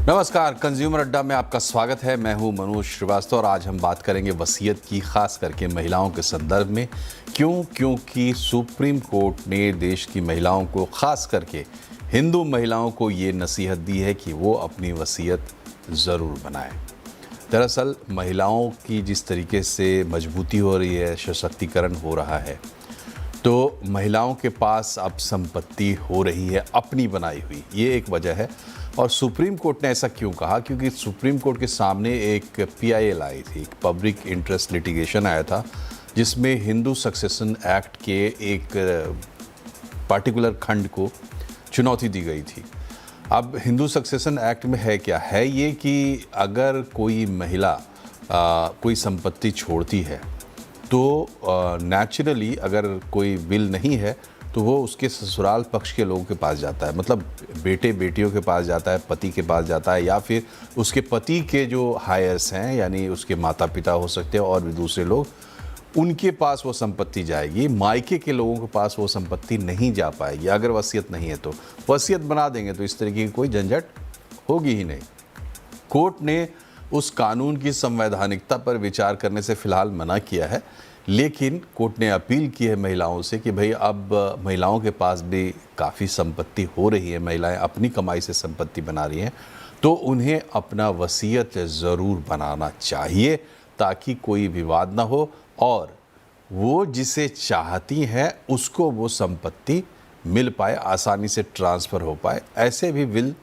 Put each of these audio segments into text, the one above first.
नमस्कार, कंज्यूमर अड्डा में आपका स्वागत है। मैं हूं मनोज श्रीवास्तव और आज हम बात करेंगे वसीयत की, खास करके महिलाओं के संदर्भ में। क्योंकि सुप्रीम कोर्ट ने देश की महिलाओं को, खास करके हिंदू महिलाओं को ये नसीहत दी है कि वो अपनी वसीयत ज़रूर बनाएं। दरअसल महिलाओं की जिस तरीके से मजबूती हो रही है, सशक्तिकरण हो रहा है, तो महिलाओं के पास अब संपत्ति हो रही है अपनी बनाई हुई, ये एक वजह है। और सुप्रीम कोर्ट ने ऐसा क्यों कहा? क्योंकि सुप्रीम कोर्ट के सामने एक PIL आई थी, पब्लिक इंटरेस्ट लिटिगेशन आया था, जिसमें हिंदू सक्सेशन एक्ट के एक पार्टिकुलर खंड को चुनौती दी गई थी। अब हिंदू सक्सेशन एक्ट में है क्या? है ये कि अगर कोई महिला कोई संपत्ति छोड़ती है तो नेचुरली अगर कोई विल नहीं है तो वो उसके ससुराल पक्ष के लोगों के पास जाता है, मतलब बेटे बेटियों के पास जाता है, पति के पास जाता है, या फिर उसके पति के जो हायर्स हैं, यानी उसके माता पिता हो सकते हैं और भी दूसरे लोग, उनके पास वो संपत्ति जाएगी। मायके के लोगों के पास वो संपत्ति नहीं जा पाएगी अगर वसीयत नहीं है। तो वसीयत बना देंगे तो इस तरीके की कोई झंझट होगी ही नहीं। कोर्ट ने उस कानून की संवैधानिकता पर विचार करने से फ़िलहाल मना किया है, लेकिन कोर्ट ने अपील की है महिलाओं से कि भाई अब महिलाओं के पास भी काफ़ी संपत्ति हो रही है, महिलाएं अपनी कमाई से संपत्ति बना रही हैं, तो उन्हें अपना वसीयत ज़रूर बनाना चाहिए ताकि कोई विवाद ना हो और वो जिसे चाहती हैं उसको वो संपत्ति मिल पाए, आसानी से ट्रांसफ़र हो पाए। ऐसे भी विल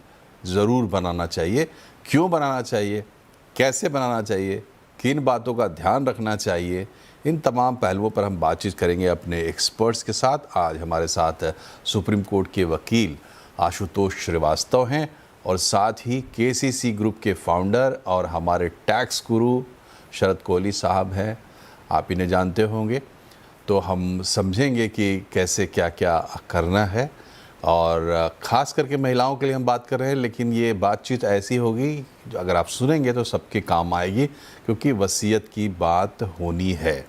ज़रूर बनाना चाहिए। क्यों बनाना चाहिए, कैसे बनाना चाहिए, किन बातों का ध्यान रखना चाहिए, इन तमाम पहलुओं पर हम बातचीत करेंगे अपने एक्सपर्ट्स के साथ। आज हमारे साथ सुप्रीम कोर्ट के वकील आशुतोष श्रीवास्तव हैं और साथ ही KCC ग्रुप के फाउंडर और हमारे टैक्स गुरु शरद कोहली साहब हैं। आप इन्हें जानते होंगे। तो हम समझेंगे कि कैसे क्या क्या करना है, और ख़ास करके महिलाओं के लिए हम बात कर रहे हैं, लेकिन ये बातचीत ऐसी होगी जो अगर आप सुनेंगे तो सबके काम आएगी, क्योंकि वसीयत की बात होनी है।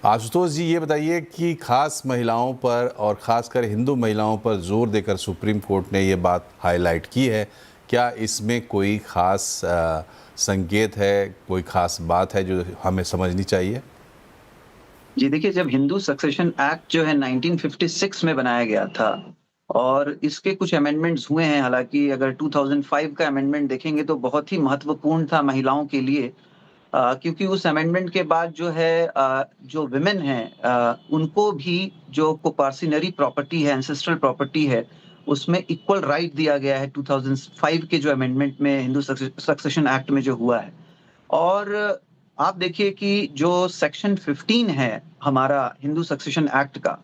आशुतोष जी, ये बताइए कि ख़ास महिलाओं पर और ख़ासकर हिंदू महिलाओं पर ज़ोर देकर सुप्रीम कोर्ट ने ये बात हाईलाइट की है, क्या इसमें कोई ख़ास संकेत है, कोई ख़ास बात है जो हमें समझनी चाहिए? जी देखिए, जब हिंदू सक्सेशन एक्ट जो है 1956 में बनाया गया था और इसके कुछ अमेंडमेंट्स हुए हैं, हालांकि अगर 2005 का अमेंडमेंट देखेंगे तो बहुत ही महत्वपूर्ण था महिलाओं के लिए, क्योंकि उस अमेंडमेंट के बाद जो है जो विमेन हैं उनको भी जो कोपार्सिनरी प्रॉपर्टी है, एंसेस्ट्रल प्रॉपर्टी है, उसमें इक्वल राइट दिया गया है 2005 के जो अमेंडमेंट में हिंदू सक्सेशन एक्ट में जो हुआ है। और आप देखिए कि जो सेक्शन 15 है हमारा हिंदू सक्सेशन एक्ट का,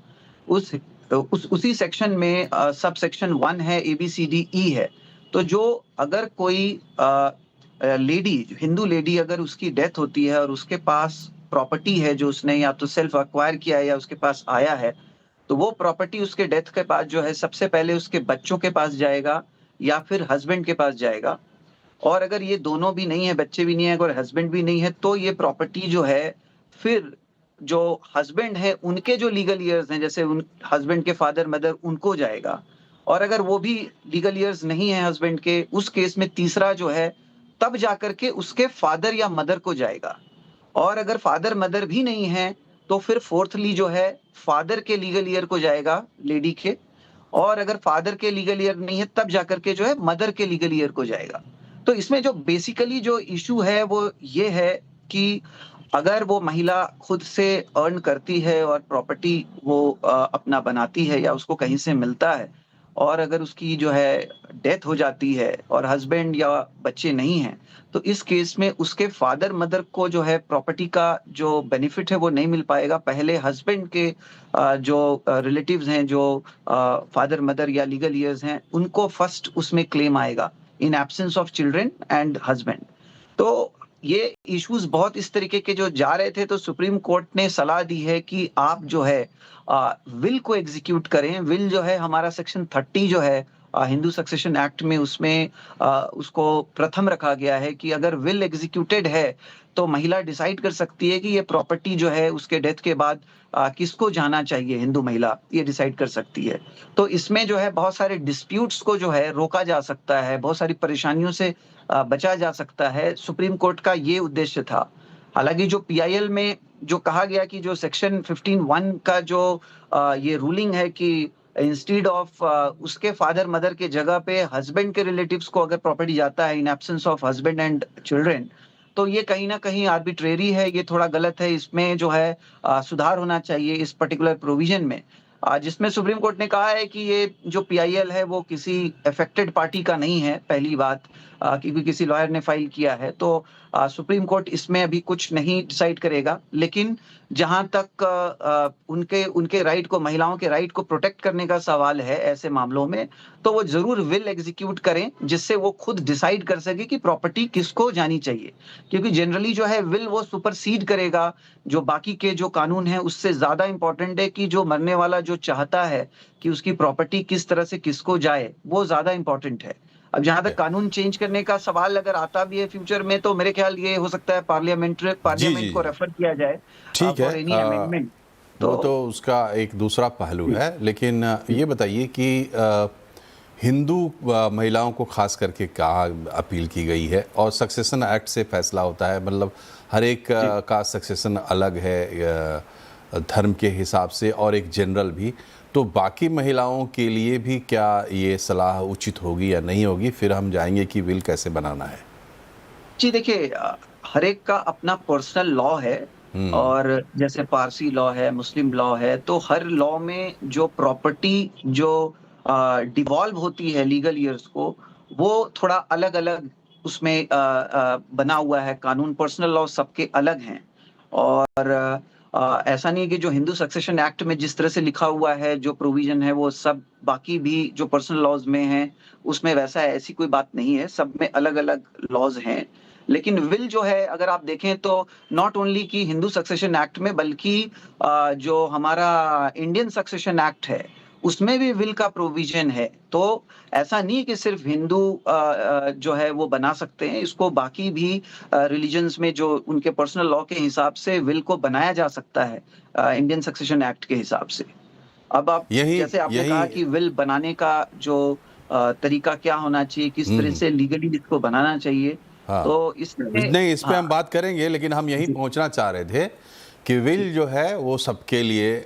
उसी सेक्शन में सब सेक्शन 1 है, ABCDE है। तो जो अगर कोई लेडी, हिंदू लेडी, अगर उसकी डेथ होती है और उसके पास प्रॉपर्टी है जो उसने या तो सेल्फ अक्वायर किया है या उसके पास आया है, तो वो प्रॉपर्टी उसके डेथ के बाद जो है सबसे पहले उसके बच्चों के पास जाएगा या फिर हस्बैंड के पास जाएगा। और अगर ये दोनों भी नहीं है, बच्चे भी नहीं है और हस्बैंड भी नहीं है, तो ये प्रॉपर्टी जो है फिर जो हस्बैंड है उनके जो लीगल ईयर्स हैं, जैसे उन हस्बैंड के फादर मदर, उनको जाएगा। और अगर वो भी लीगल ईयर्स नहीं है हस्बैंड के, उस केस में तीसरा जो है तब जाकर के उसके फादर या मदर को जाएगा। और अगर फादर मदर भी नहीं है तो फिर फोर्थली जो है फादर के लीगल ईयर को जाएगा लेडी के। और अगर फादर के लीगल ईयर नहीं है तब जाकर के जो है मदर के लीगल ईयर को जाएगा। तो इसमें जो बेसिकली जो इशू है वो ये है कि अगर वो महिला खुद से अर्न करती है और प्रॉपर्टी वो अपना बनाती है या उसको कहीं से मिलता है, और अगर उसकी जो है डेथ हो जाती है और हस्बैंड या बच्चे नहीं हैं, तो इस केस में उसके फादर मदर को जो है प्रॉपर्टी का जो बेनिफिट है वो नहीं मिल पाएगा। पहले हस्बैंड के जो रिलेटिव्स हैं, जो फादर मदर या लीगल ईयर्स हैं, उनको फर्स्ट उसमें क्लेम आएगा in absence of children and husband. तो ये इश्यूज बहुत इस तरीके के जो जा रहे थे, तो सुप्रीम कोर्ट ने सलाह दी है कि आप जो है विल को एग्जीक्यूट करें। विल जो है हमारा सेक्शन 30 जो है हिंदू सक्सेशन एक्ट में उसमें उसको प्रथम रखा गया है कि अगर विल एग्जीक्यूटेड है तो महिला डिसाइड कर सकती है कि ये प्रॉपर्टी जो है उसके डेथ के बाद किसको जाना चाहिए, हिंदू महिला ये डिसाइड कर सकती है। तो इसमें जो है बहुत सारे डिस्प्यूट्स को जो है रोका जा सकता है, बहुत सारी परेशानियों से बचा जा सकता है। सुप्रीम कोर्ट का ये उद्देश्य था। हालांकि जो पीआईएल में जो कहा गया कि जो सेक्शन 15(1) का जो ये रूलिंग है कि इंस्टीड ऑफ उसके फादर मदर के जगह पे हस्बैंड के रिलेटिव्स को अगर प्रॉपर्टी जाता है in absence of husband and children, तो ये कहीं ना कहीं आर्बिट्रेरी है, ये थोड़ा गलत है। इसमें जो है सुधार होना चाहिए इस पर्टिकुलर प्रोविजन में, जिसमें सुप्रीम कोर्ट ने कहा है कि ये जो पीआईएल है वो किसी अफेक्टेड पार्टी का नहीं है, पहली बात, क्योंकि किसी लॉयर ने फाइल किया है। तो सुप्रीम कोर्ट इसमें अभी कुछ नहीं डिसाइड करेगा, लेकिन जहां तक उनके उनके राइट को, महिलाओं के राइट को प्रोटेक्ट करने का सवाल है ऐसे मामलों में, तो वो जरूर विल एग्जीक्यूट करें जिससे वो खुद डिसाइड कर सके कि प्रॉपर्टी किसको जानी चाहिए। क्योंकि जनरली जो है विल वो सुपरसीड करेगा, जो बाकी के जो कानून है उससे ज्यादा इंपॉर्टेंट है कि जो मरने वाला जो चाहता है कि उसकी प्रॉपर्टी किस तरह से किसको जाए, वो ज्यादा इंपॉर्टेंट है। अब जहां तक कानून चेंज करने का सवाल अगर आता भी है फ्यूचर में, तो मेरे ख्याल ये हो सकता है जी जी पार्लियामेंट को जी रेफर किया जाए ठीक है। For any amendment. वो तो तो उसका एक दूसरा पहलू है, लेकिन ये बताइए कि हिंदू महिलाओं को खास करके कहाँ अपील की गई है, और सक्सेशन एक्ट से फैसला होता है, मतलब हर एक का सक्सेशन अलग है धर्म के हिसाब से, और एक जनरल भी, तो बाकी महिलाओं के लिए भी क्या ये सलाह उचित होगी या नहीं होगी? फिर हम जाएंगे कि विल कैसे बनाना है। जी देखिए, हर एक का अपना पर्सनल लॉ है, और जैसे पारसी लॉ है, मुस्लिम लॉ है, तो हर लॉ में जो प्रॉपर्टी जो डिवॉल्व होती है लीगल ईयर्स को, वो थोड़ा अलग अलग उसमें बना हुआ है कानून। पर्सनल लॉ सबके अलग हैं, और ऐसा नहीं है कि जो हिंदू सक्सेशन एक्ट में जिस तरह से लिखा हुआ है जो प्रोविजन है वो सब बाकी भी जो पर्सनल लॉज में है उसमें वैसा है, ऐसी कोई बात नहीं है, सब में अलग अलग लॉज हैं। लेकिन विल जो है अगर आप देखें तो नॉट ओनली कि हिंदू सक्सेशन एक्ट में, बल्कि जो हमारा इंडियन सक्सेशन एक्ट है उसमें भी विल का प्रोविजन है। तो ऐसा नहीं कि सिर्फ हिंदू जो है वो बना सकते हैं, इसको बाकी भी रिलीजन्स में जो उनके पर्सनल लॉ के हिसाब से विल को बनाया जा सकता है इंडियन सक्सेशन एक्ट के हिसाब से। अब आप यही जैसे आपने यही कहा कि विल बनाने का जो तरीका क्या होना चाहिए, किस तरह से लीगली इसको बनाना चाहिए, हाँ, तो इसमें नहीं, इस पे हम हाँ बात करेंगे, लेकिन हम यही जी पहुंचना चाह रहे थे कि जी विल जो है वो सबके लिए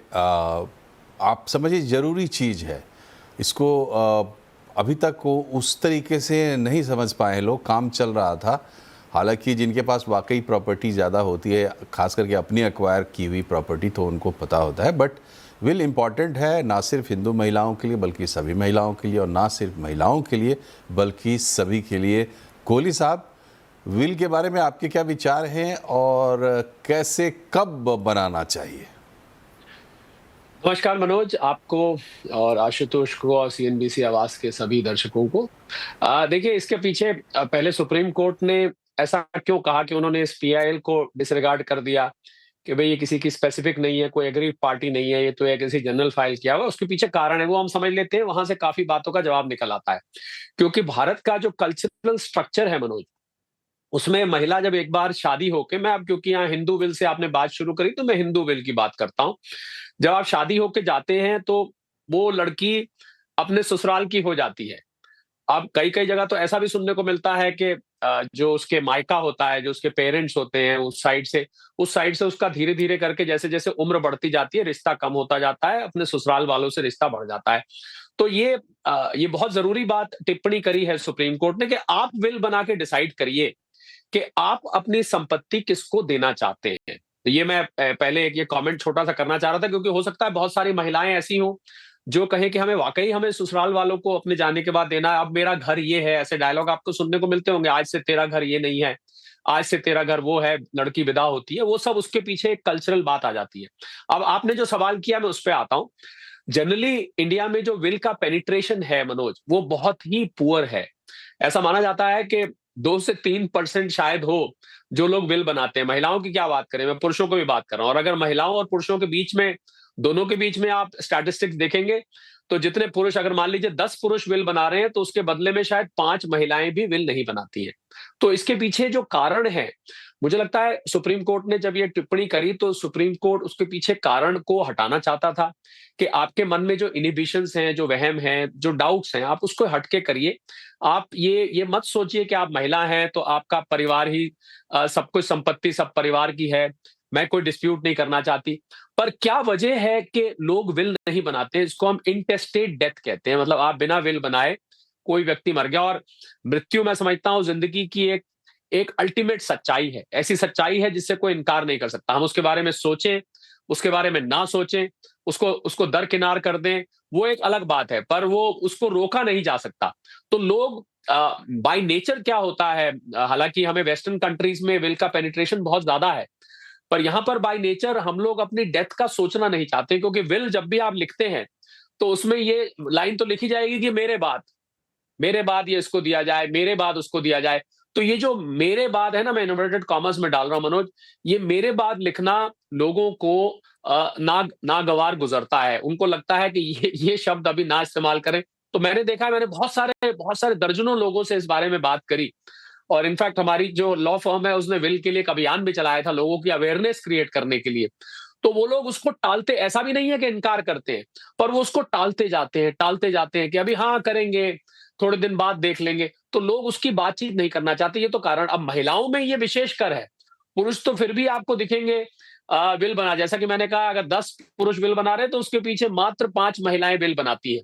आप समझिए ज़रूरी चीज़ है। इसको अभी तक वो उस तरीके से नहीं समझ पाए लोग, काम चल रहा था। हालांकि जिनके पास वाकई प्रॉपर्टी ज़्यादा होती है, खास करके अपनी एक्वायर की हुई प्रॉपर्टी, तो उनको पता होता है। बट विल इम्पॉर्टेंट है ना सिर्फ हिंदू महिलाओं के लिए बल्कि सभी महिलाओं के लिए, और ना सिर्फ महिलाओं के लिए बल्कि सभी के लिए। कोहली साहब, विल के बारे में आपके क्या विचार हैं, और कैसे कब बनाना चाहिए? नमस्कार मनोज, आपको और आशुतोष को और सीएनबीसी आवाज के सभी दर्शकों को। देखिए, इसके पीछे पहले सुप्रीम कोर्ट ने ऐसा क्यों कहा कि उन्होंने इस पीआईएल को डिसरिगार्ड कर दिया कि भाई ये किसी की स्पेसिफिक नहीं है, कोई एग्रीड पार्टी नहीं है, ये तो एक किसी जनरल फाइल किया हुआ। उसके पीछे कारण है, वो हम समझ लेते हैं, वहां से काफी बातों का जवाब निकल आता है। क्योंकि भारत का जो कल्चरल स्ट्रक्चर है मनोज, उसमें महिला जब एक बार शादी होके, मैं अब क्योंकि यहाँ हिंदू विल से आपने बात शुरू करी तो मैं हिंदू विल की बात करता हूँ। जब आप शादी होके जाते हैं तो वो लड़की अपने ससुराल की हो जाती है। अब कई-कई जगह तो ऐसा भी सुनने को मिलता है कि जो उसके मायका होता है, जो उसके पेरेंट्स होते हैं, उस साइड से उसका धीरे-धीरे करके जैसे-जैसे उम्र बढ़ती जाती है, रिश्ता कम होता जाता है, अपने ससुराल वालों से रिश्ता बढ़ जाता है। तो ये बहुत ज़रूरी बात टिप्पणी करी है सुप्रीम कोर्ट ने कि आप विल बना के डिसाइड करिए कि आप अपनी संपत्ति किसको देना चाहते हैं। तो ये मैं पहले एक ये कमेंट छोटा-सा करना चाह रहा था, क्योंकि हो सकता है बहुत सारी महिलाएँ ऐसी हों, जो कहें कि हमें ससुराल वालों को अपने जाने के बाद देना है, अब मेरा घर ये है, ऐसे डायलॉग आपको सुनने को मिलते होंगे, आज से तेरा घर ये नहीं है, आज से तेरा घर वो है, लड़की विदा होती है, वो सब उसके पीछे एक कल्चरल बात आ जाती है। अब आपने जो सवाल किया मैं उस पे आता हूँ। जनरली इंडिया में जो विल का पेनिट्रेशन है मनोज, वो बहुत ही पुअर है। ऐसा माना जाता है कि 2 से 3% शायद हो जो लोग विल बनाते हैं। महिलाओं की क्या बात करें, मैं पुरुषों को भी बात कर रहा हूँ, और अगर महिलाओं और पुरुषों के बीच में दोनों के बीच में आप स्टैटिस्टिक्स देखेंगे तो जितने पुरुष, अगर मान लीजिए 10 पुरुष विल बना रहे हैं तो उसके बदले में शायद 5 महिलाएं भी विल नहीं बनाती हैं। तो इसके पीछे जो कारण है, मुझे लगता है सुप्रीम कोर्ट ने जब ये टिप्पणी करी तो सुप्रीम कोर्ट उसके पीछे कारण को हटाना चाहता था कि आपके मन में जो इनहिबिशंस हैं, जो वहम हैं, जो डाउट्स हैं, आप उसको हट के करिए। आप ये मत सोचिए कि आप महिला हैं तो आपका परिवार ही सब कुछ, संपत्ति सब परिवार की है। मैं कोई डिस्प्यूट नहीं करना चाहती। पर क्या वजह है कि लोग विल नहीं बनाते? इसको हम इंटेस्टेट डेथ कहते हैं। मतलब आप बिना विल बनाए कोई व्यक्ति मर गया, और मृत्यु मैं समझता हूँ जिंदगी की एक अल्टीमेट सच्चाई है। ऐसी सच्चाई है जिससे कोई इनकार नहीं कर सकता। हम उसके बारे में सोचें, उसके बारे में ना सोचें, उसको दरकिनार कर दें, वो एक अलग बात है, पर वो उसको रोका नहीं जा सकता। तो लोग बाय नेचर क्या होता है, हालांकि हमें वेस्टर्न कंट्रीज में विल का पेनिट्रेशन बहुत ज्यादा है, पर यहां पर बाय नेचर हम लोग अपनी डेथ का सोचना नहीं चाहते, क्योंकि विल जब भी आप लिखते हैं तो उसमें ये लाइन तो लिखी जाएगी कि मेरे बाद ये इसको दिया जाए, मेरे बाद उसको दिया जाए। तो ये जो मेरे बाद है ना, मैं इन्वर्टेड कॉमर्स में डाल रहा हूं मनोज, ये मेरे बाद लिखना लोगों को नागवार गुजरता है। उनको लगता है कि ये शब्द अभी ना इस्तेमाल करें। तो मैंने देखा है, मैंने बहुत सारे दर्जनों लोगों से इस बारे में बात करी, और इनफैक्ट हमारी जो लॉ फर्म है उसने विल के लिए एक अभियान भी चलाया था लोगों की अवेयरनेस क्रिएट करने के लिए। तो वो लोग उसको टालते, ऐसा भी नहीं है कि इनकार करते हैं, पर वो उसको टालते जाते हैं कि अभी हाँ करेंगे, थोड़े दिन बाद देख लेंगे। तो लोग उसकी बातचीत नहीं करना चाहते। ये तो कारण, अब महिलाओं में ये विशेष कर है। पुरुष तो फिर भी आपको दिखेंगे विल बना, जैसा कि मैंने कहा, अगर 10 पुरुष विल बना रहे हैं तो उसके पीछे मात्र 5 महिलाएं विल बनाती है।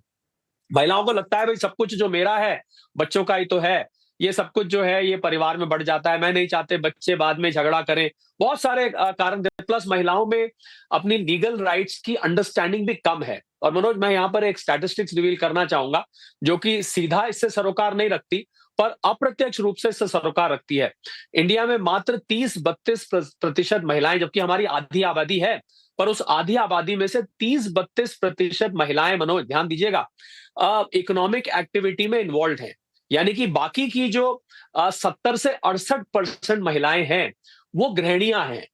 महिलाओं को लगता है भाई सब कुछ जो मेरा है, बच्चों का ही तो है, ये सब कुछ जो है ये परिवार में बढ़ जाता है, मैं नहीं चाहते बच्चे बाद में झगड़ा करें। बहुत सारे कारण थे। प्लस महिलाओं में अपनी लीगल राइट्स की अंडरस्टैंडिंग भी कम है। और मनोज, मैं यहाँ पर एक स्टैटिस्टिक्स रिवील करना चाहूंगा जो कि सीधा इससे सरोकार नहीं रखती, पर अप्रत्यक्ष रूप से इससे सरोकार रखती है। इंडिया में मात्र 30-32% महिलाएं, जबकि हमारी आधी आबादी है, पर उस आधी आबादी में से 30-32% महिलाएं, मनोज ध्यान दीजिएगा, इकोनॉमिक एक्टिविटी में इन्वॉल्व हैं। यानी कि बाकी की जो 70 से 68% महिलाएं हैं वो गृहिणियां हैं।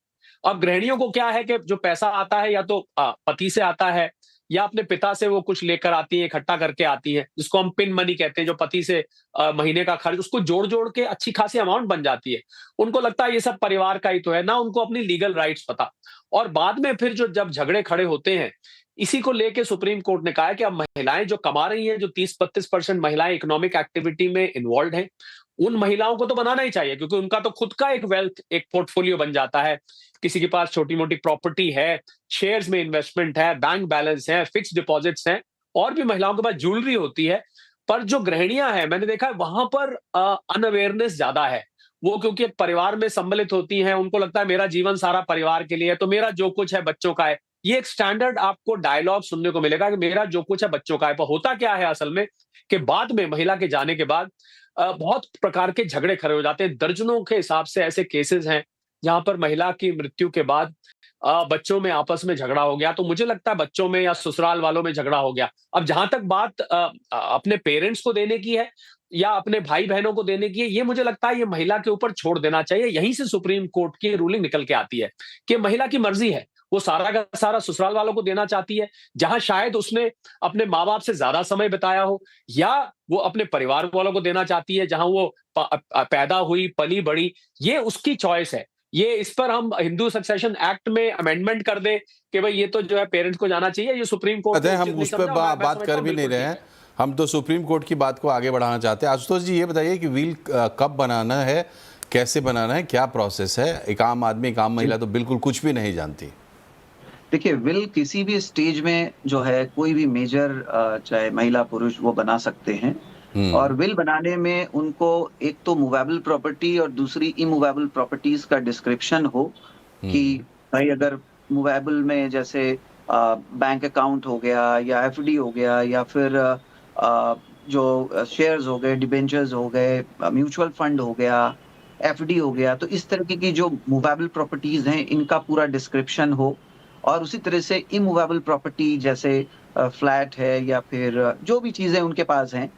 अब गृहिणियों को क्या है कि जो पैसा आता है या तो पति से आता है या अपने पिता से वो कुछ लेकर आती है, इकट्ठा करके आती है, जिसको हम पिन मनी कहते हैं, जो पति से महीने का खर्च उसको जोड़ जोड़ के अच्छी खासी अमाउंट बन जाती है। उनको लगता है ये सब परिवार का ही तो है, ना उनको अपनी लीगल राइट्स पता। और बाद में फिर जब झगड़े खड़े होते हैं, इसी को लेके सुप्रीम कोर्ट ने कहा है कि अब महिलाएं जो कमा रही हैं, जो 30-32% महिलाएं इकोनॉमिक एक्टिविटी में इन्वॉल्व हैं, उन महिलाओं को तो बनाना ही चाहिए, क्योंकि उनका तो खुद का एक वेल्थ, एक पोर्टफोलियो बन जाता है। किसी के पास छोटी मोटी प्रॉपर्टी है, शेयर्स में इन्वेस्टमेंट है, बैंक बैलेंस है, फिक्स डिपॉजिट्स हैं, और भी महिलाओं के पास ज्वेलरी होती है। पर जो गृहिणियां हैं, मैंने देखा है वहां पर अनअवेयरनेस ज्यादा है। वो क्योंकि एक परिवार में सम्मिलित होती हैं, उनको लगता है मेरा जीवन सारा परिवार के लिए है, तो मेरा जो कुछ है बच्चों का है। ये एक स्टैंडर्ड आपको डायलॉग सुनने को मिलेगा कि मेरा जो कुछ है बच्चों का है। पर होता क्या है असल में कि बाद में महिला के जाने के बाद बहुत प्रकार के झगड़े खड़े हो जाते हैं। दर्जनों के हिसाब से ऐसे केसेस हैं जहां पर महिला की मृत्यु के बाद बच्चों में आपस में झगड़ा हो गया। तो मुझे लगता है बच्चों में या ससुराल वालों में झगड़ा हो गया। अब जहां तक बात अपने पेरेंट्स को देने की है या अपने भाई बहनों को देने की है, ये मुझे लगता है ये महिला के ऊपर छोड़ देना चाहिए। यहीं से सुप्रीम कोर्ट की रूलिंग निकल के आती है कि महिला की मर्जी है, वो सारा का सारा ससुराल वालों को देना चाहती है, जहां शायद उसने अपने माँ बाप से ज्यादा समय बिताया हो, या वो अपने परिवार वालों को देना चाहती है जहां वो पैदा हुई, पली बड़ी। ये उसकी चॉइस है। ये इस पर हम हिंदू सक्सेशन एक्ट में अमेंडमेंट कर दे कि भाई ये तो जो है पेरेंट्स को जाना चाहिए। ये सुप्रीम कोर्ट हम उस पर बात कर भी नहीं रहे हैं, हम तो सुप्रीम कोर्ट की बात को आगे बढ़ाना चाहते हैं। आशुतोष जी, ये बताइए कि विल कब बनाना है, कैसे बनाना है, क्या प्रोसेस है? एक आम आदमी, एक आम महिला तो बिल्कुल कुछ भी नहीं जानती। देखिए, विल किसी भी स्टेज में जो है कोई भी मेजर, चाहे महिला पुरुष, वो बना सकते हैं। और विल बनाने में उनको एक तो मूवेबल प्रॉपर्टी और दूसरी इमूवेबल प्रॉपर्टीज का डिस्क्रिप्शन हो कि भाई अगर मूवेबल में जैसे बैंक अकाउंट हो गया या एफडी हो गया या फिर जो शेयर्स हो गए, डिबेंचर्स हो गए, म्यूचुअल फंड हो गया, एफडी हो गया, तो इस तरह की जो मूवेबल प्रॉपर्टीज हैं इनका पूरा डिस्क्रिप्शन हो। और उसी तरह से इमूवेबल प्रॉपर्टी जैसे फ्लैट है या फिर जो भी चीजें उनके पास हैं,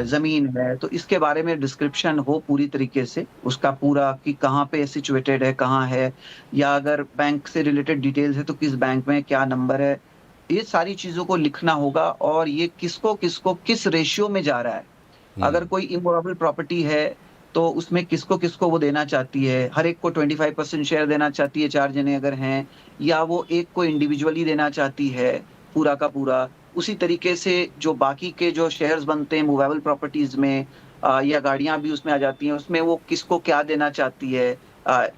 जमीन है, तो इसके बारे में डिस्क्रिप्शन हो पूरी तरीके से, उसका पूरा कि कहाँ पे सिचुएटेड है, कहाँ है, या अगर बैंक से रिलेटेड डिटेल्स है तो किस बैंक में क्या नंबर है, ये सारी चीज़ों को लिखना होगा और ये किसको किसको किस रेशियो में जा रहा है। अगर कोई इमूवेबल प्रॉपर्टी है तो उसमें किसको-किसको वो देना चाहती है। हर एक को 25% शेयर देना चाहती है 4 जने अगर हैं, या वो एक को इंडिविजुअली देना चाहती है पूरा का पूरा। उसी तरीके से जो बाकी के जो शेयर्स बनते हैं मूवेबल प्रॉपर्टीज़ में या गाड़ियाँ भी उसमें आ जाती हैं, उसमें वो किसको क्या देना चाहती है।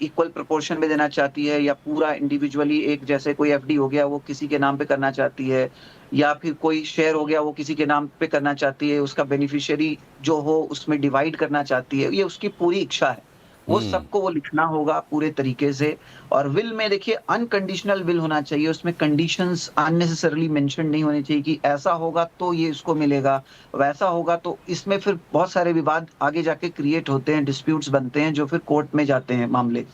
इक्वल प्रोपोर्शन में देना चाहती है या पूरा इंडिविजुअली, एक जैसे कोई एफडी हो गया वो किसी के नाम पे करना चाहती है, या फिर कोई शेयर हो गया वो किसी के नाम पे करना चाहती है, उसका बेनिफिशियरी जो हो उसमें डिवाइड करना चाहती है, ये उसकी पूरी इच्छा है। वो सबको वो लिखना होगा पूरे तरीके से। और विल में देखिए अनकंडीशनल विल होना चाहिए, उसमें कंडीशंस अननेसेसरली मेंशन नहीं होनी चाहिए कि ऐसा होगा तो ये इसको मिलेगा, वैसा होगा तो इसमें फिर बहुत सारे विवाद आगे जाके क्रिएट होते हैं, डिस्प्यूट्स बनते हैं जो फिर कोर्ट में जाते हैं मामले।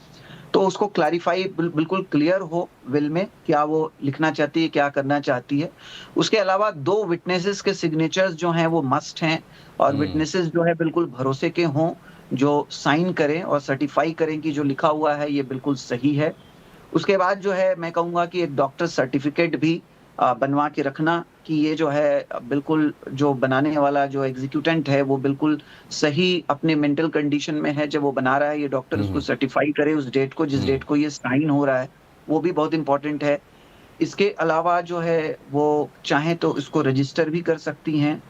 तो उसको क्लैरिफाई बिल्कुल क्लियर हो विल में, क्या वो लिखना चाहती है, क्या करना चाहती है। उसके अलावा 2 विटनेसेस के सिग्नेचर्स जो हैं वो मस्ट हैं, और विटनेसेस जो है बिल्कुल भरोसे के हों, जो साइन करें और सर्टिफाई करें कि जो लिखा हुआ है ये बिल्कुल सही है। उसके बाद जो है मैं कहूँगा कि एक डॉक्टर सर्टिफिकेट भी बनवा के रखना कि ये जो है बिल्कुल जो बनाने वाला जो एग्जीक्यूटेंट है वो बिल्कुल सही अपने मेंटल कंडीशन में है जब वो बना रहा है, ये डॉक्टर उसको सर्टिफाई करे उस डेट को जिस डेट को ये साइन हो रहा है, वो भी बहुत इम्पोर्टेंट है। इसके अलावा जो है वो चाहें तो इसको रजिस्टर भी कर सकती हैं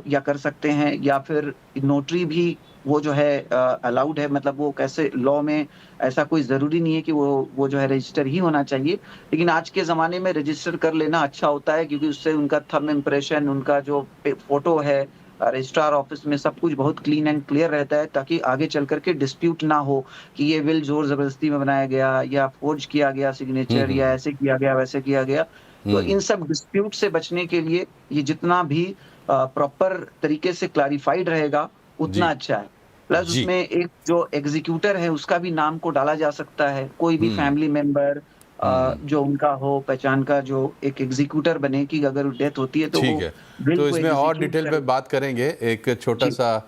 या कर सकते हैं, या फिर नोटरी भी वो जो है अलाउड है। मतलब वो कैसे लॉ में ऐसा कोई ज़रूरी नहीं है कि वो जो है रजिस्टर ही होना चाहिए। लेकिन आज के ज़माने में रजिस्टर कर लेना अच्छा होता है क्योंकि उससे उनका थंब इम्प्रेशन, उनका जो फ़ोटो है रजिस्ट्रार ऑफिस में सब कुछ बहुत क्लीन एंड क्लियर रहता है, ताकि आगे चल कर के डिस्प्यूट ना हो कि ये विल ज़ोर-ज़बरदस्ती में बनाया गया या फ़ोर्ज किया गया सिग्नेचर या ऐसे किया गया, वैसे किया गया। तो इन सब डिस्प्यूट से बचने के लिए ये जितना भी प्रॉपर तरीके से क्लैरिफाइड रहेगा उतना अच्छा है। प्लस जी। उसमें एक जो एग्जीक्यूटर है उसका भी नाम को डाला जा सकता है। कोई भी फैमिली मेंबर जो उनका हो पहचान का, जो एक एग्जीक्यूटर बने कि अगर डेथ होती है तो ठीक वो है, विल तो को इसमें और एग्जीक्यूट डिटेल पे करे। बात करेंगे। एक जी।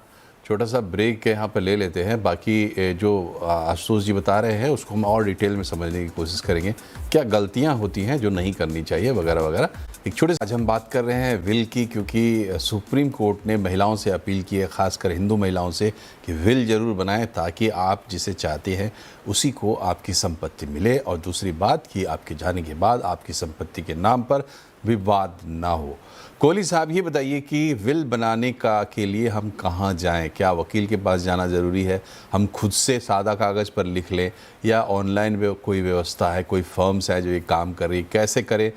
छोटा सा ब्रेक यहाँ पर ले लेते हैं। बाकी जो आशुतोष जी बता रहे हैं उसको हम और डिटेल में समझने की कोशिश करेंगे, क्या गलतियाँ होती हैं जो नहीं करनी चाहिए वगैरह वगैरह। एक छोटे आज हम बात कर रहे हैं विल की, क्योंकि सुप्रीम कोर्ट ने महिलाओं से अपील की है, ख़ासकर हिंदू महिलाओं से, कि विल ज़रूर बनाएं ताकि आप जिसे चाहते हैं उसी को आपकी संपत्ति मिले, और दूसरी बात कि आपके जाने के बाद आपकी संपत्ति के नाम पर विवाद ना हो। कोहली साहब, ये बताइए कि विल बनाने के लिए हम कहाँ जाएं? क्या वकील के पास जाना ज़रूरी है? हम खुद से सादा कागज़ पर लिख लें, या ऑनलाइन कोई व्यवस्था है, कोई फर्म्स है जो ये काम कर रही है? कैसे करें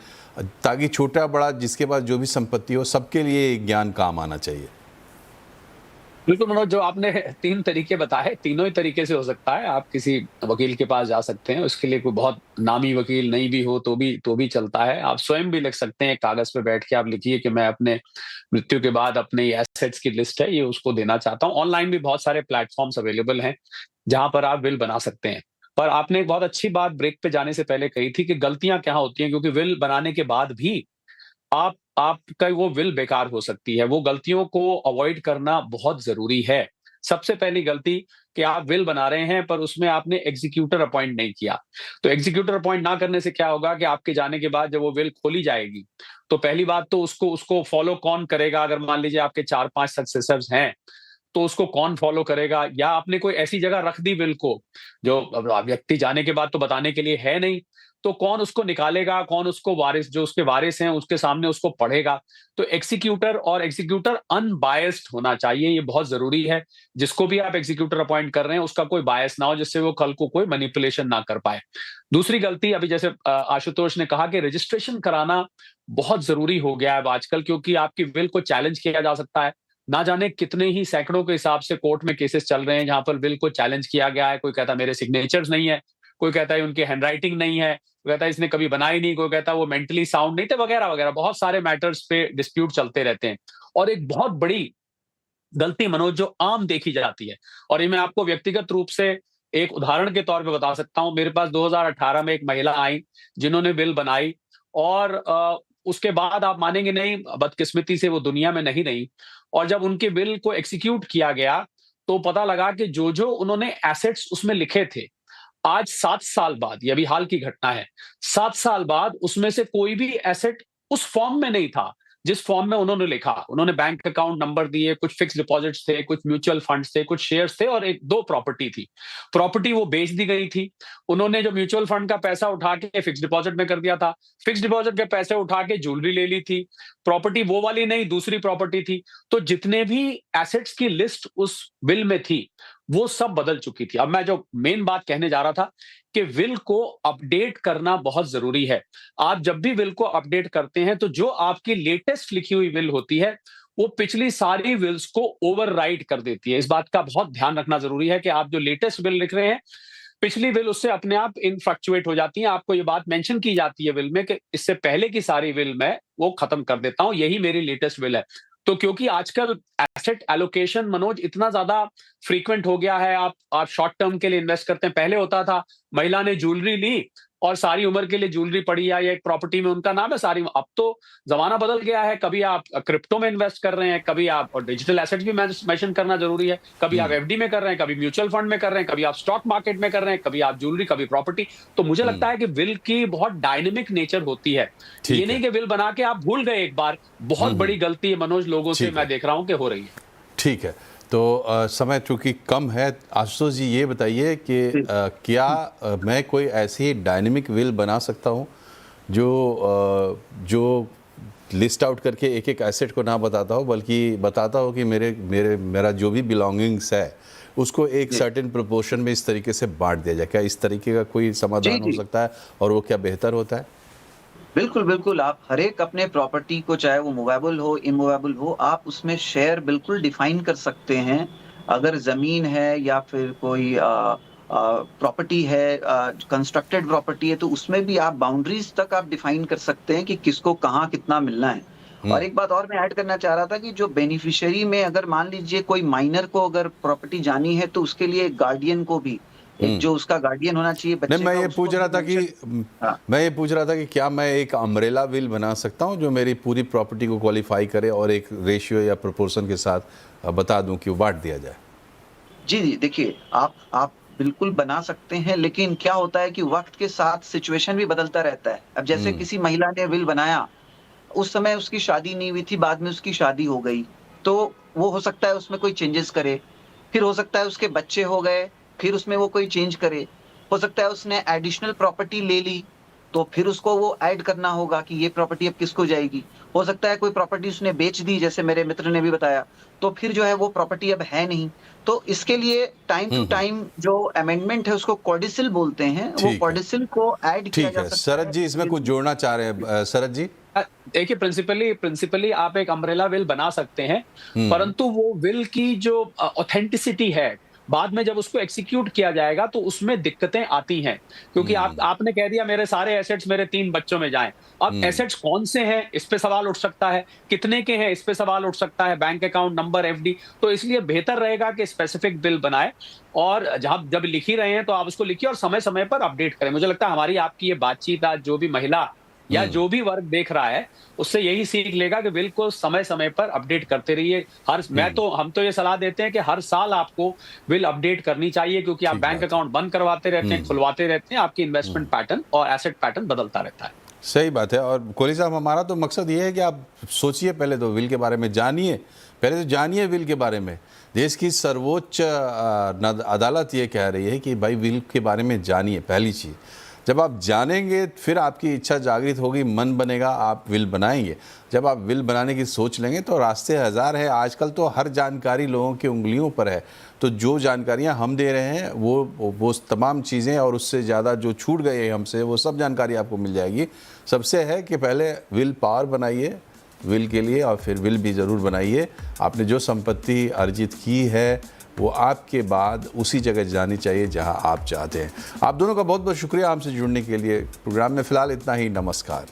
ताकि छोटा बड़ा जिसके पास जो भी संपत्ति हो सबके लिए ज्ञान काम आना चाहिए? बिल्कुल मनोज, जो आपने 3 तरीके बताए, तीनों ही तरीके से हो सकता है। आप किसी वकील के पास जा सकते हैं, उसके लिए कोई बहुत नामी वकील नहीं भी हो तो भी चलता है। आप स्वयं भी लिख सकते हैं, कागज़ पे बैठ के आप लिखिए कि मैं अपने मृत्यु के बाद अपने एसेट्स की लिस्ट है, ये उसको देना चाहता हूँ। ऑनलाइन भी बहुत सारे प्लेटफ़ॉर्म्स अवेलेबल हैं, जहाँ पर आप विल बना सकते हैं। पर आपने एक बहुत अच्छी बात ब्रेक पे जाने से पहले कही थी कि गलतियाँ क्या होती हैं, क्योंकि विल बनाने के बाद भी आपका वो विल बेकार हो सकती है। वो गलतियों को अवॉइड करना बहुत ज़रूरी है। सबसे पहली गलती कि आप विल बना रहे हैं पर उसमें आपने एग्ज़ीक्यूटर अपॉइंट नहीं किया। तो एग्ज़ीक्यूटर अपॉइंट ना करने से क्या होगा कि आपके जाने के बाद जब वो विल खोली जाएगी, तो पहली बात तो उसको फ़ॉलो कौन करेगा? अगर मान लीजिए आपके 4-5 सक्सेसर्स हैं, तो उसको कौन फ़ॉलो करेगा? या आपने कोई ऐसी जगह रख दी विल को, जो अब व्यक्ति जाने के बाद तो बताने के लिए है नहीं, तो कौन उसको निकालेगा? कौन उसको वारिस, जो उसके वारिस हैं, उसके सामने उसको पढ़ेगा? तो एग्ज़ीक्यूटर अनबायस्ड होना चाहिए, ये बहुत ज़रूरी है। जिसको भी आप एग्ज़ीक्यूटर अपॉइंट कर रहे हैं, उसका कोई बायस ना हो, जिससे वो कल को कोई मैनिपुलेशन ना कर पाए। दूसरी गलती, अभी जैसे आशुतोष ने कहा कि रजिस्ट्रेशन कराना बहुत ज़रूरी हो गया है अब आजकल, क्योंकि आपकी विल को चैलेंज किया जा सकता है। ना जाने कितने ही सैकड़ों के हिसाब से कोर्ट में केसेस चल रहे हैं, जहाँ पर विल को चैलेंज किया गया है। कोई कहता है मेरे सिग्नेचर्स नहीं है, कोई कहता है उनकी हैंडराइटिंग नहीं है, कोई कहता है इसने कभी बनाई नहीं, कोई कहता है वो मेंटली साउंड नहीं थे, वगैरह-वगैरह। बहुत सारे मैटर्स पे डिस्प्यूट चलते रहते हैं। और एक बहुत बड़ी गलती मनोज जो आम देखी जाती है, और ये मैं आपको व्यक्तिगत रूप से एक उदाहरण के तौर पे बता सकता हूँ। मेरे पास 2018 में एक महिला आई, जिन्होंने विल बनाई, और उसके बाद आप मानेंगे नहीं, बदकिस्मती से वो दुनिया में नहीं रही। और जब उनके विल को एग्जीक्यूट किया गया, तो पता लगा कि जो-जो उन्होंने एसेट्स उसमें लिखे थे, आज 7 साल बाद, ये अभी हाल की घटना है, 7 साल बाद उसमें से कोई भी एसेट उस फॉर्म में नहीं था जिस फॉर्म में उन्होंने लिखा। उन्होंने बैंक अकाउंट नंबर दिए, कुछ फिक्स डिपॉजिट्स थे, कुछ म्यूचुअल फंड्स थे, कुछ शेयर्स थे और एक दो प्रॉपर्टी थी। प्रॉपर्टी वो बेच दी गई थी। उन्होंने जो म्यूचुअल फंड का पैसा उठा के फिक्स डिपॉजिट में कर दिया था, फिक्स डिपॉजिट के पैसे उठा के ज्वेलरी ले ली थी। प्रॉपर्टी वो वाली नहीं, दूसरी प्रॉपर्टी थी। तो जितने भी एसेट्स की लिस्ट उस विल में थी, वो सब बदल चुकी थी। अब मैं जो मेन बात कहने जा रहा था कि विल को अपडेट करना बहुत जरूरी है। आप जब भी विल को अपडेट करते हैं तो जो आपकी लेटेस्ट लिखी हुई विल होती है वो पिछली सारी विल्स को ओवरराइड कर देती है। इस बात का बहुत ध्यान रखना जरूरी है कि आप जो लेटेस्ट विल लिख रहे हैं, पिछली विल उससे अपने आप इनफ्लक्चुएट हो जाती है। आपको ये बात मेंशन की जाती है विल में कि इससे पहले की सारी विल मैं वो खत्म कर देता हूं, यही मेरी लेटेस्ट विल है। तो क्योंकि आजकल एसेट एलोकेशन मनोज इतना ज्यादा फ्रीक्वेंट हो गया है, आप शॉर्ट टर्म के लिए इन्वेस्ट करते हैं। पहले होता था महिला ने ज्वेलरी ली और सारी उम्र के लिए ज्वेलरी पड़ी है या एक प्रॉपर्टी में उनका नाम है सारी। अब तो जमाना बदल गया है, कभी आप क्रिप्टो में इन्वेस्ट कर रहे हैं, कभी आप, और डिजिटल एसेट्स भी मेंशन करना जरूरी है, कभी आप एफडी में कर रहे हैं, कभी म्यूचुअल फंड में कर रहे हैं, कभी आप स्टॉक मार्केट में कर रहे हैं, कभी आप ज्वेलरी, कभी प्रॉपर्टी। तो मुझे लगता है कि विल की बहुत डायनेमिक नेचर होती है। ये नहीं कि विल बना के आप भूल गए एक बार, बहुत बड़ी गलती है मनोज लोगों से मैं देख रहा हूं कि हो रही है। ठीक है, तो समय चूंकि कम है, आशुतोष जी ये बताइए कि क्या मैं कोई ऐसी डायनेमिक विल बना सकता हूँ जो लिस्ट आउट करके एक एक एसेट को ना बताता हो, बल्कि बताता हो कि मेरा जो भी बिलोंगिंग्स है उसको एक सर्टेन प्रोपोर्शन में इस तरीके से बांट दिया जाए। क्या इस तरीके का कोई समाधान हो सकता है और वो क्या बेहतर होता है? बिल्कुल, बिल्कुल। आप हर एक अपने प्रॉपर्टी को, चाहे वो मूवेबल हो, इमूवेबल हो, आप उसमें शेयर बिल्कुल डिफाइन कर सकते हैं। अगर ज़मीन है या फिर कोई प्रॉपर्टी है, कंस्ट्रक्टेड प्रॉपर्टी है, तो उसमें भी आप बाउंड्रीज तक आप डिफाइन कर सकते हैं कि किसको कहाँ कितना मिलना है। और एक बात और मैं ऐड करना चाह रहा था कि जो बेनिफिशियरी में, अगर मान लीजिए कोई माइनर को अगर प्रॉपर्टी जानी है, तो उसके लिए गार्डियन को भी, एक जो उसका गार्डियन होना चाहिए बच्चे नहीं, मैं का, ये उसको पूछ रहा था कि मैं ये पूछ रहा था कि क्या मैं एक अम्ब्रेला विल बना सकता हूँ जो मेरी पूरी प्रॉपर्टी को क्वालिफाई करे और एक रेशियो या प्रोपोर्शन के साथ बता दूं कि वो बांट दिया जाए? जी, जी। देखिए, आप बिल्कुल बना सकते हैं, लेकिन क्या होता है कि वक़्त के साथ सिचुएशन भी बदलता रहता है। अब जैसे किसी महिला ने विल बनाया, उस समय उसकी शादी नहीं हुई थी, बाद में उसकी शादी हो गई, तो वो हो सकता है उसमें कोई चेंजेस करे। फिर हो सकता है उसके बच्चे हो गए, फिर उसमें वो कोई चेंज करे। हो सकता है उसने एडिशनल प्रॉपर्टी ले ली, तो फिर उसको वो ऐड करना होगा कि ये प्रॉपर्टी अब किसको जाएगी। हो सकता है कोई प्रॉपर्टी उसने बेच दी, जैसे मेरे मित्र ने भी बताया, तो फिर जो है वो प्रॉपर्टी अब है नहीं। तो इसके लिए टाइम टू टाइम जो अमेंडमेंट है उसको कॉडिसिल बोलते हैं, वो कॉडिसिल को ऐड किया जा सकता है। शरद जी इसमें कुछ जोड़ना चाह रहे हैं? शरद जी, देखिए, प्रिंसिपली आप एक अम्ब्रेला विल बना सकते हैं, परंतु वो विल की जो ऑथेंटिसिटी है, बाद में जब उसको एग्जीक्यूट किया जाएगा तो उसमें दिक्कतें आती हैं। क्योंकि आपने कह दिया मेरे सारे एसेट्स मेरे 3 बच्चों में जाएं। अब एसेट्स कौन से हैं इस पे सवाल उठ सकता है, कितने के हैं इस पे सवाल उठ सकता है, बैंक अकाउंट नंबर, एफडी। तो इसलिए बेहतर रहेगा कि स्पेसिफिक बिल बनाए और जब लिख ही रहे हैं तो आप उसको लिखिए और समय समय पर अपडेट करें। मुझे लगता है हमारी आपकी ये बातचीत आज जो भी महिला या जो भी वर्ग देख रहा है उससे यही सीख लेगा कि बिल को समय समय पर अपडेट करते रहिए। हम तो ये सलाह देते हैं कि हर साल आपको बिल अपडेट करनी चाहिए, क्योंकि आप बैंक अकाउंट बंद करवाते रहते हैं, खुलवाते रहते हैं, आपकी इन्वेस्टमेंट पैटर्न और एसेट पैटर्न बदलता रहता है। सही बात है। और कोहली साहब, हमारा तो मकसद ये है कि आप सोचिए, पहले तो विल के बारे में जानिए, पहले तो जानिए विल के बारे में। देश की सर्वोच्च अदालत ये कह रही है कि भाई विल के बारे में जानिए। पहली चीज़, जब आप जानेंगे फिर आपकी इच्छा जागृत होगी, मन बनेगा, आप विल बनाएंगे। जब आप विल बनाने की सोच लेंगे तो रास्ते हज़ार है। आजकल तो हर जानकारी लोगों की उंगलियों पर है। तो जो जानकारियां हम दे रहे हैं वो तमाम चीज़ें और उससे ज़्यादा जो छूट गई है हमसे, वो सब जानकारी आपको मिल जाएगी। सबसे है कि पहले विल पावर बनाइए विल के लिए, और फिर विल भी ज़रूर बनाइए। आपने जो संपत्ति अर्जित की है वो आपके बाद उसी जगह जानी चाहिए जहां आप चाहते हैं। आप दोनों का बहुत बहुत शुक्रिया हमसे जुड़ने के लिए। प्रोग्राम में फ़िलहाल इतना ही। नमस्कार।